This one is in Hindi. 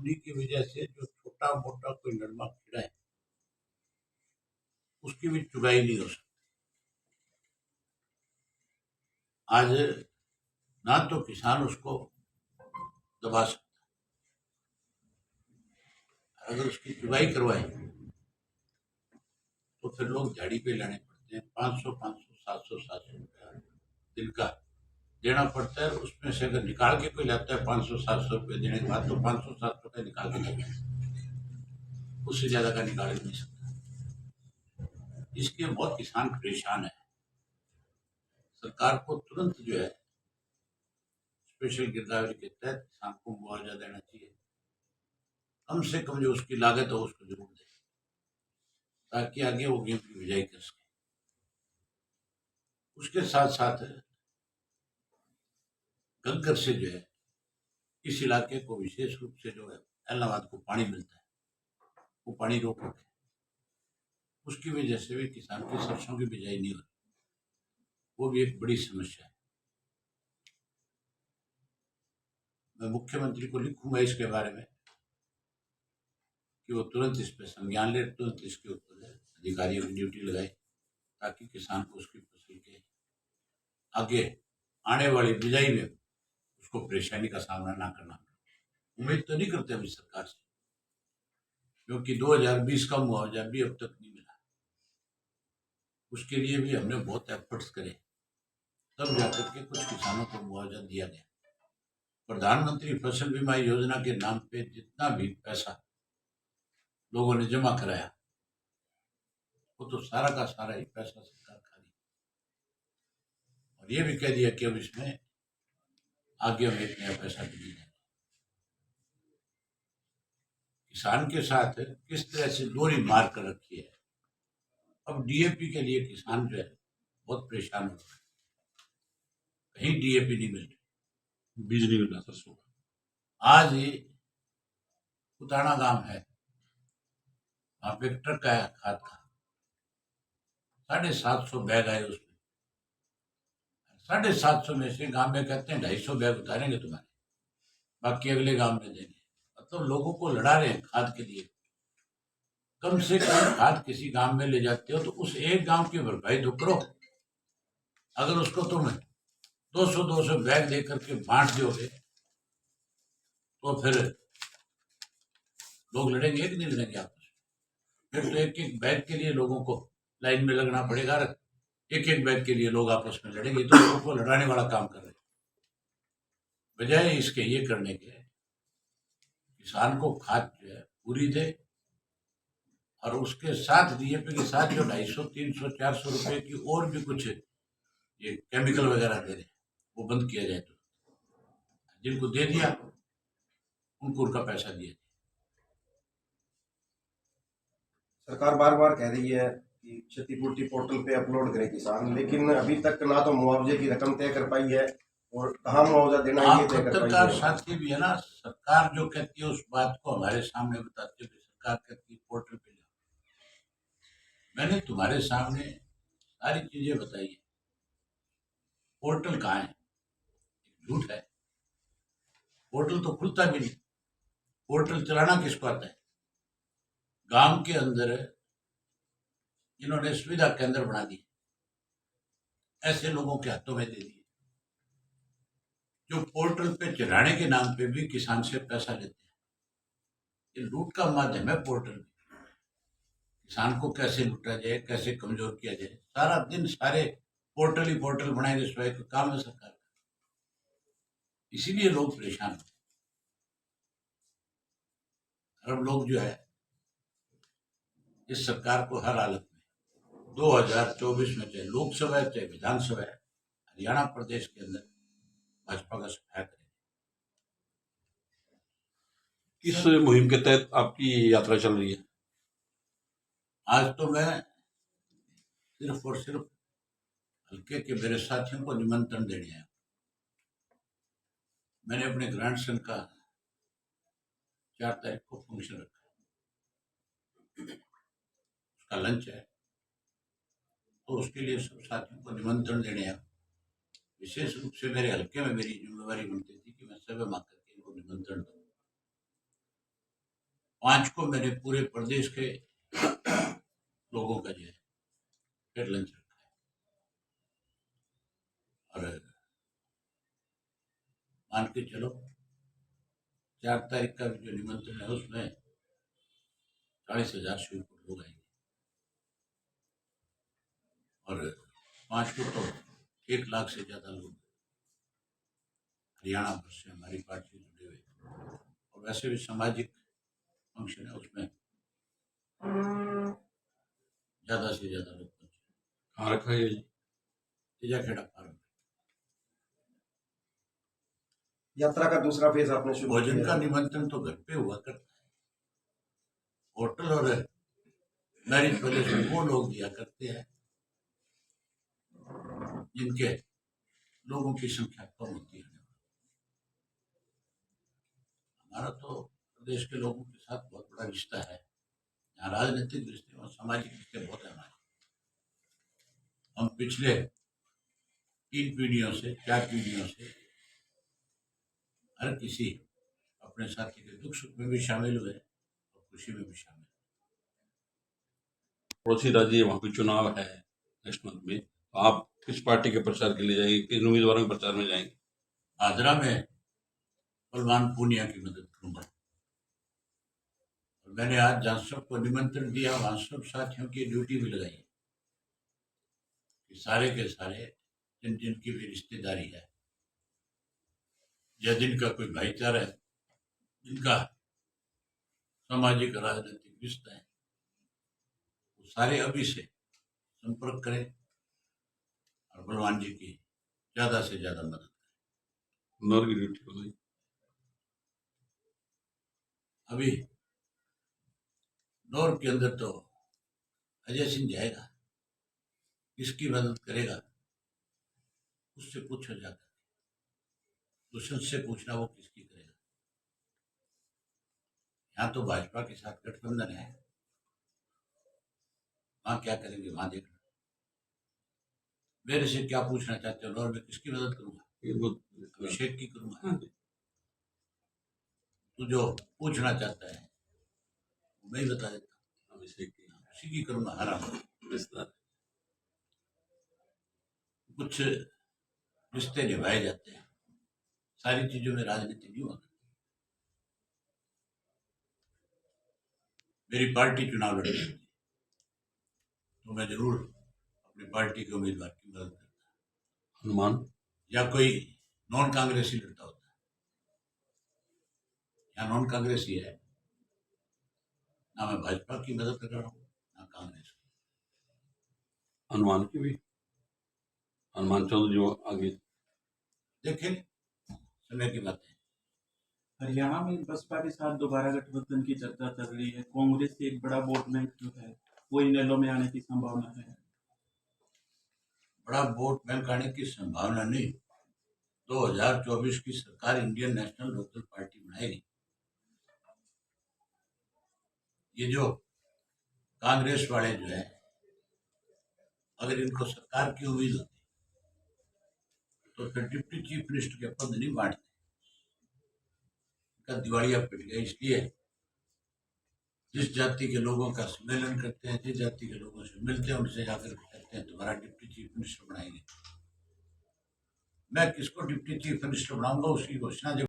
उन्हीं की वजह से जो छोटा मोटा कोई नरमा खिड़ा है उसकी भी चुराई नहीं हो सकती। आज ना तो किसान उसको दबा सकता, अगर उसकी चुराई करवाए तो फिर लोग झाड़ी पे लाने पड़ते हैं। 500 500 700 रुपया दिन का देना पड़ता है। उसमें से अगर निकाल के कोई लाता है 500 700 रुपये देने के बाद, तो 500 700 रुपये निकाल के देगा, उससे ज्यादा का निकाल नहीं सकता। इसके बहुत किसान परेशान है। सरकार को तुरंत जो है स्पेशल गिरदावरी के तहत किसान को मुआवजा देना चाहिए। कम से कम जो उसकी लागत है उसको जरूर दे, ताकि आगे वो गेहूं की बिजाई कर सके। उसके साथ साथ गंगर से जो है इस इलाके को विशेष रूप से जो है इलाहाबाद को पानी मिलता है, वो पानी रोक रखे, उसकी वजह से भी किसान की सरसों की बिजाई नहीं हो रही, वो भी एक बड़ी समस्या है। मैं मुख्यमंत्री को लिखूंगा इसके बारे में कि वो तुरंत इस पर संज्ञान ले, तुरंत इसके ऊपर अधिकारियों की ड्यूटी लगाए, ताकि किसान को उसकी फसल के आगे आने वाली बिजाई में उसको परेशानी का सामना ना करना पड़े। उम्मीद तो नहीं करते अभी सरकार से, क्योंकि 2020 का मुआवजा भी अब तक नहीं मिला। उसके लिए भी हमने बहुत एफर्ट्स करे, तब जाकर के कुछ किसानों को मुआवजा दिया गया। प्रधानमंत्री फसल बीमा योजना के नाम पे जितना भी पैसा लोगों ने जमा कराया, वो तो सारा का सारा ही पैसा सरकार खा रही, और ये भी कह दिया कि अब इसमें आगे हम एक नया पैसा भी नहीं देंगे। किसान के साथ किस तरह से डोरी मार कर रखी है। अब डीएपी के लिए किसान जो है बहुत परेशान हो रहा है, कहीं डीएपी नहीं मिल रही, बीज नहीं मिल रहा सरसों का। आज ही उताना गांव है, वहां पे एक ट्रक आया खाद का, 750 बैग आए उसमें। 750 में से गांव में कहते हैं 250 बैग उतारेंगे तुम्हारे, बाकी अगले गांव में देंगे। मतलब लोगों को लड़ा रहे हैं खाद के लिए। कम से कम खाद किसी गांव में ले जाते हो तो उस एक गांव की भरपाई तो करो। अगर उसको तुम 200 बैग लेकर के बांट दोगे तो फिर लोग लड़ेंगे कि नहीं लड़ेंगे आपस में? फिर तो एक एक बैग के लिए लोगों को लाइन में लगना पड़ेगा, एक एक बैग के लिए लोग आपस में लड़ेंगे, तो लोगों को लड़ाने वाला काम कर रहे हैं। बजाय इसके ये करने के किसान को खाद जो है पूरी दे, और उसके साथ डीएपी के साथ जो 250 300 400 रुपए की और भी कुछ ये केमिकल वगैरह दे रहे हैं, वो बंद किया जाए। तो जिनको दे दिया उनको उनका पैसा दिया। सरकार बार बार कह रही है कि क्षतिपूर्ति पोर्टल पे अपलोड करे किसान, लेकिन अभी तक ना तो मुआवजे की रकम तय कर पाई है और कहाँ मुआवजा देना है ये तय कर पाई है। साथी भी है ना, सरकार जो कहती है उस बात को हमारे सामने बताते हुए सरकार कहती है पोर्टल पे जाओ। मैंने तुम्हारे सामने सारी चीजें बताई है, पोर्टल कहाँ है? झूठ है, पोर्टल तो खुलता भी नहीं। पोर्टल चलाना किसको आता है? गांव के अंदर इन्होंने सुविधा केंद्र बना दिए, ऐसे लोगों के हाथों में दे दिए जो पोर्टल पे चलाने के नाम पे भी किसान से पैसा लेते हैं। ये लूट का माध्यम है पोर्टल में। किसान को कैसे लूटा जाए, कैसे कमजोर किया जाए, सारा दिन सारे पोर्टल ही पोर्टल बनाएंगे, स्वयं का काम है सरकार का। इसीलिए लोग परेशान हैं। अरब लोग जो है इस सरकार को हर हालत में 2024 में चाहे लोकसभा है चाहे विधानसभा है, हरियाणा प्रदेश के अंदर भाजपा का सफाया करेंगे। किस मुहिम के तहत आपकी यात्रा चल रही है? आज तो मैं सिर्फ और सिर्फ हल्के के मेरे साथियों को निमंत्रण देने आया। मैंने अपने ग्रैंडसन का 4 तारीख को फंक्शन रखा है, उसका लंच है, तो उसके लिए सब साथियों को निमंत्रण देने आया। विशेष रूप से मेरे हल्के में मेरी जिम्मेवारी बनती थी कि मैं सब आकर के इनको निमंत्रण दूं। 5 को मैंने पूरे प्रदेश के लोगों का जो है फिर लंच रखा है। और मान के चलो 4 तारीख का जो निमंत्रण है उसमें 40,000 शिवपुर लोग आएंगे और 5 को तो 1 लाख से ज्यादा लोग हरियाणा भर से हमारी पार्टी से जुड़े हुए और वैसे भी सामाजिक फंक्शन है उसमें ज्यादा से ज्यादा लोग पहुंचे। कहाँ रखा है ये? तेजाखेड़ा फार्म। यात्रा का दूसरा फेज आपने शुरू भोजन किया का है। निमंत्रण तो घर पे हुआ करता है, होटल और मैरिज पैलेस में वो लोग दिया करते हैं जिनके लोगों की संख्या कम होती है। हमारा तो प्रदेश के लोगों के साथ बहुत बड़ा रिश्ता है, यहाँ राजनीतिक रिश्ते और सामाजिक रिश्ते बहुत है हमारे। हम पिछले 3 पीढ़ियों से 4 पीढ़ियों से हर किसी अपने साथी के दुख सुख में भी शामिल हुए और खुशी में भी शामिल। पड़ोसी राज्य वहाँ पे चुनाव है नेक्स्ट मंथ में, तो आप किस पार्टी के प्रचार के लिए जाएंगे, किन उम्मीदवारों के प्रचार में जाएंगे? आगरा में बलवान पूनिया की मदद करूंगा और मैंने आज जहाँ सबको निमंत्रण दिया वहां सब साथियों की ड्यूटी भी लगाई कि सारे के सारे जिन जिनकी भी रिश्तेदारी है या जिनका कोई भाईचारा है, जिनका सामाजिक राजनीतिक रिश्ता है, वो सारे अभी से संपर्क करें और बलवान जी की ज्यादा से ज्यादा मदद करें। नौर की ड्यूटी हो गई। अभी नौर के अंदर तो अजय सिंह जाएगा, किसकी मदद करेगा उससे पूछो जाकर, दुष्यंत से पूछना वो किसकी करेगा। यहाँ तो भाजपा के साथ गठबंधन है, वहां क्या करेंगे वहां देखना। मेरे से क्या पूछना चाहते हो नौर में किसकी मदद करूंगा? ये वो अभिषेक की करूंगा। हाँ, तू जो पूछना चाहता है मैं ही बता देता हूँ, अभिषेक की उसी की करूंगा हराम। रिश्तेदार। कुछ रिश्ते निभाए जाते हैं, सारी चीजों में राजनीति नहीं हुआ करती। मेरी पार्टी चुनाव लड़ रही थी तो मैं जरूर अपनी पार्टी के उम्मीदवार की मदद करता, हनुमान या कोई नॉन कांग्रेसी लड़ता होता। यहाँ नॉन कांग्रेसी है, ना मैं भाजपा की मदद कर रहा हूँ ना कांग्रेस की। हनुमान की भी, हनुमान चौधरी जो आगे देखें समय की बात है। हरियाणा में बसपा के साथ दोबारा गठबंधन की चर्चा चल रही है। कांग्रेस से एक बड़ा वोट बैंक जो है वो इनेलो में आने की संभावना है। बड़ा वोट बैंक आने की संभावना नहीं, 2024 की सरकार इंडियन नेशनल लोकल पार्टी बनाएगी। ये जो कांग्रेस वाले जो है अगर इनको सरकार की उम्मीद होती तो फिर डिप्टी चीफ मिनिस्टर के पद नहीं बांटते, इनका दिवालिया पिट गया। इसलिए जिस जाति के लोगों का सम्मेलन करते हैं, जिस जाति के लोगों से मिलते हैं, उनसे जाकर कहते हैं तुम्हारा डिप्टी चीफ मिनिस्टर बनाएंगे। मैं किसको डिप्टी चीफ मिनिस्टर बनाऊंगा उसकी घोषणा जब